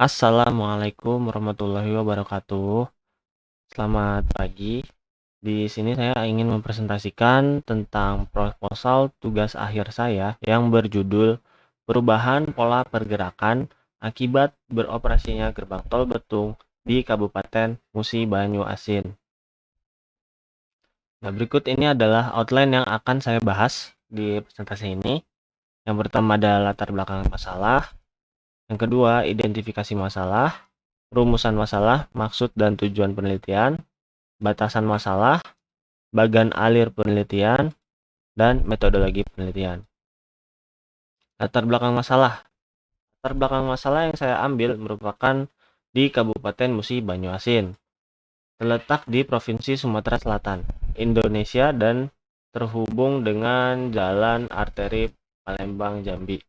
Assalamualaikum warahmatullahi wabarakatuh. Selamat pagi. Di sini saya ingin mempresentasikan tentang proposal tugas akhir saya yang berjudul Perubahan Pola Pergerakan Akibat Beroperasinya Gerbang Tol Betung di Kabupaten Musi Banyu Asin. Nah, berikut ini adalah outline yang akan saya bahas di presentasi ini. Yang pertama adalah latar belakang masalah. Yang kedua, identifikasi masalah. Rumusan masalah, maksud dan tujuan penelitian, batasan masalah, bagan alir penelitian, dan metodologi penelitian. Latar belakang masalah. Latar belakang masalah yang saya ambil merupakan di Kabupaten Musi Banyu Asin, terletak di Provinsi Sumatera Selatan, Indonesia, dan terhubung dengan jalan arteri Palembang Jambi.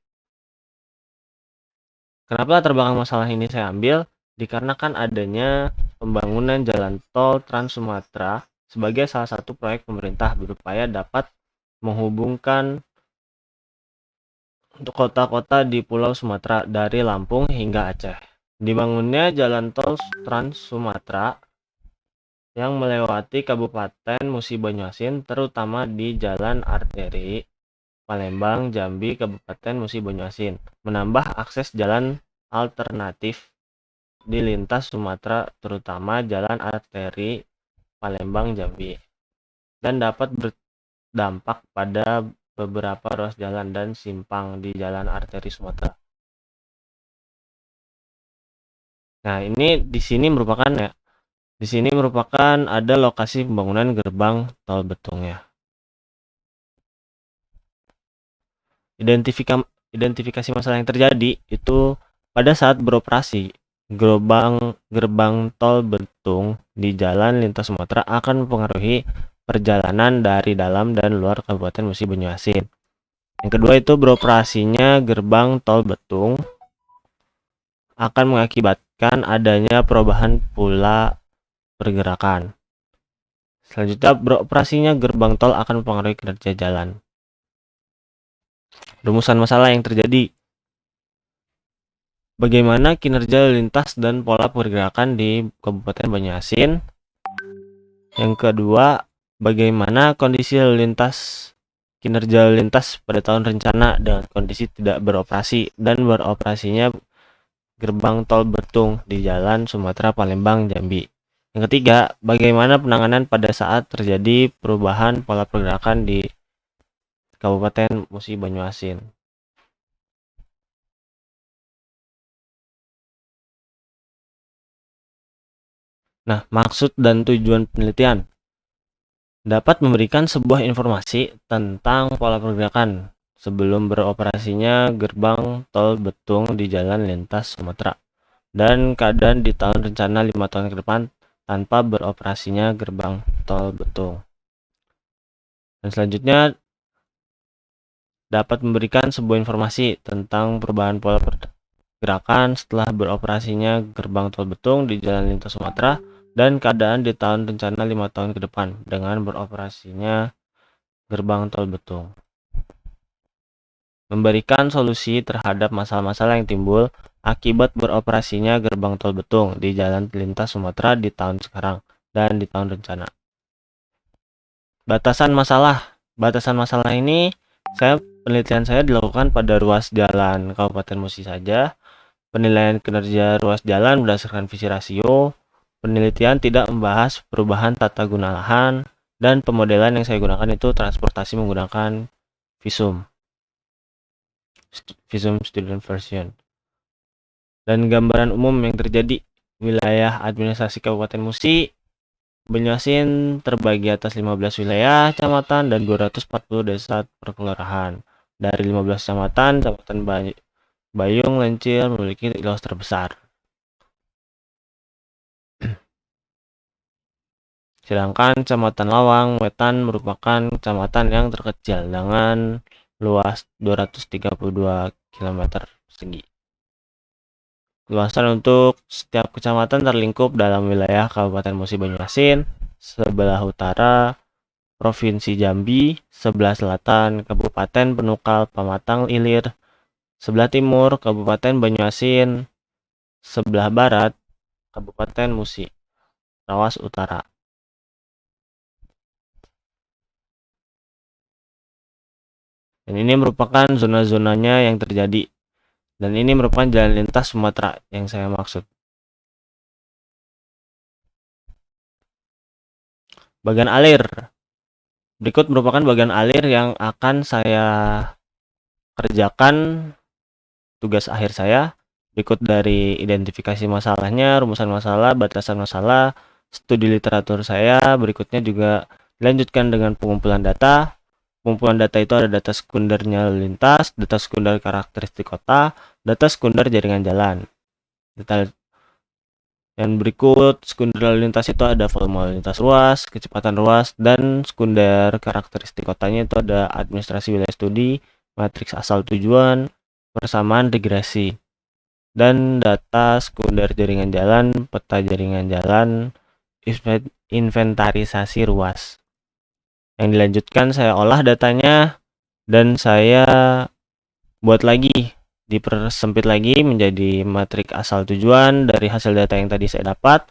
Kenapa latar belakang masalah ini saya ambil? Dikarenakan adanya pembangunan jalan tol Trans Sumatera sebagai salah satu proyek pemerintah berupaya dapat menghubungkan untuk kota-kota di Pulau Sumatera dari Lampung hingga Aceh. Dibangunnya jalan tol Trans Sumatera yang melewati Kabupaten Musi Banyu Asin, terutama di jalan arteri Palembang Jambi Kabupaten Musi Banyu Asin, menambah akses jalan alternatif di lintas Sumatera, terutama jalan arteri Palembang Jambi, dan dapat berdampak pada beberapa ruas jalan dan simpang di jalan arteri Sumatera. Nah, ini di sini merupakan ada lokasi pembangunan gerbang tol Betung ya. Identifikasi masalah yang terjadi itu pada saat beroperasi gerbang tol Betung di jalan lintas Sumatera akan mempengaruhi perjalanan dari dalam dan luar Kabupaten Musi Banyu Asin. Yang kedua itu beroperasinya gerbang tol Betung akan mengakibatkan adanya perubahan pola pergerakan. Selanjutnya, beroperasinya gerbang tol akan mempengaruhi kinerja jalan. Rumusan masalah yang terjadi. Bagaimana kinerja lintas dan pola pergerakan di Kabupaten Banyu Asin? Yang kedua, bagaimana kondisi kinerja lintas pada tahun rencana dengan kondisi tidak beroperasi dan beroperasinya gerbang tol Betung di Jalan Sumatera Palembang Jambi. Yang ketiga, bagaimana penanganan pada saat terjadi perubahan pola pergerakan di Kabupaten Musi Banyu Asin. Nah, maksud dan tujuan penelitian dapat memberikan sebuah informasi tentang pola pergerakan sebelum beroperasinya gerbang tol Betung di jalan lintas Sumatera dan keadaan di tahun rencana 5 tahun ke depan tanpa beroperasinya gerbang tol Betung. Dan selanjutnya dapat memberikan sebuah informasi tentang perubahan pola pergerakan setelah beroperasinya gerbang tol Betung di jalan lintas Sumatera dan keadaan di tahun rencana 5 tahun ke depan dengan beroperasinya gerbang tol Betung. Memberikan solusi terhadap masalah-masalah yang timbul akibat beroperasinya gerbang tol Betung di jalan lintas Sumatera di tahun sekarang dan di tahun rencana. Batasan masalah ini penelitian saya dilakukan pada ruas jalan Kabupaten Musi saja. Penilaian kinerja ruas jalan berdasarkan visi rasio. Penelitian tidak membahas perubahan tata guna lahan, dan pemodelan yang saya gunakan itu transportasi menggunakan Visum Student Version. Dan gambaran umum yang terjadi. Wilayah administrasi Kabupaten Musi Banyu Asin terbagi atas 15 wilayah kecamatan dan 240 desa perkelurahan. Dari 15 kecamatan, Kecamatan Bayung Lencil memiliki luas terbesar. Sedangkan Kecamatan Lawang Wetan merupakan kecamatan yang terkecil dengan luas 232 km persegi. Luasan untuk setiap kecamatan terlingkup dalam wilayah Kabupaten Musi Banyu Asin, sebelah utara Provinsi Jambi, sebelah selatan Kabupaten Penukal Pamatang Ilir, sebelah timur Kabupaten Banyu Asin, sebelah barat Kabupaten Musi, Rawas Utara. Dan ini merupakan zona-zonanya yang terjadi. Dan ini merupakan jalan lintas Sumatera yang saya maksud. Bagian alir. Berikut merupakan bagian alir yang akan saya kerjakan tugas akhir saya. Berikut dari identifikasi masalahnya, rumusan masalah, batasan masalah, studi literatur saya. Berikutnya juga dilanjutkan dengan pengumpulan data. Pengumpulan data itu ada data sekundernya lalu lintas, data sekunder karakteristik kota, data sekunder jaringan jalan. Dan berikut sekunder lalu lintas itu ada volume lalu lintas ruas, kecepatan ruas, dan sekunder karakteristik kotanya itu ada administrasi wilayah studi, matriks asal tujuan, persamaan regresi. Dan data sekunder jaringan jalan, peta jaringan jalan, inventarisasi ruas. Yang dilanjutkan saya olah datanya dan saya buat lagi, dipersempit lagi menjadi matrik asal tujuan dari hasil data yang tadi saya dapat,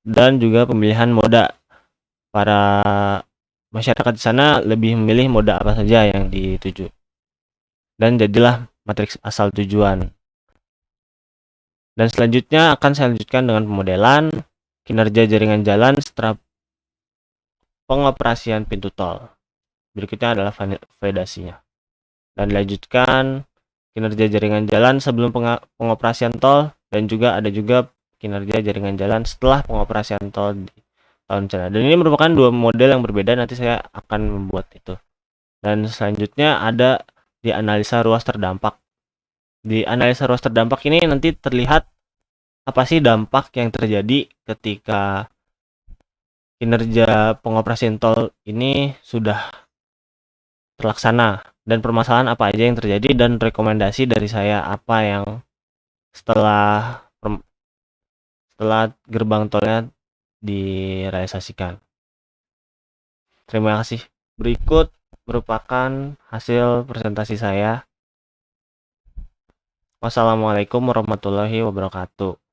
dan juga pemilihan moda. Para masyarakat di sana lebih memilih moda apa saja yang dituju. Dan jadilah matriks asal tujuan. Dan selanjutnya akan saya lanjutkan dengan pemodelan kinerja jaringan jalan setelah pengoperasian pintu tol. Berikutnya adalah validasinya. Dan dilanjutkan kinerja jaringan jalan sebelum pengoperasian tol, dan juga ada juga kinerja jaringan jalan setelah pengoperasian tol di tahun rencana. Dan ini merupakan dua model yang berbeda, nanti saya akan membuat itu. Dan selanjutnya ada di analisa ruas terdampak. Di analisa ruas terdampak ini nanti terlihat apa sih dampak yang terjadi ketika kinerja pengoperasian tol ini sudah terlaksana, dan permasalahan apa aja yang terjadi, dan rekomendasi dari saya apa yang setelah gerbang tolnya direalisasikan. Terima kasih. Berikut merupakan hasil presentasi saya. Wassalamualaikum warahmatullahi wabarakatuh.